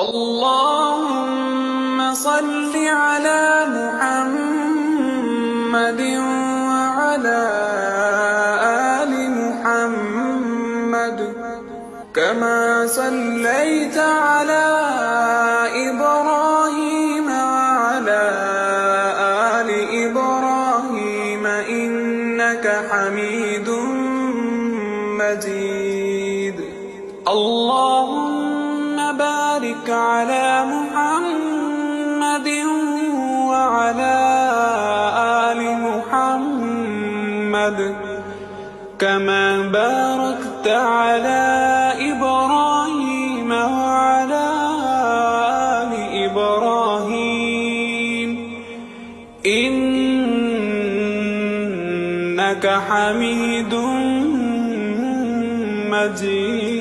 اللهم صل على محمد وعلى آل محمد كما صليت على إبراهيم وعلى آل إبراهيم إنك حميد مجيد. اللهم بارك على محمد وعلى آل محمد كما باركت على إبراهيم وعلى آل إبراهيم إنك حميد مجيد.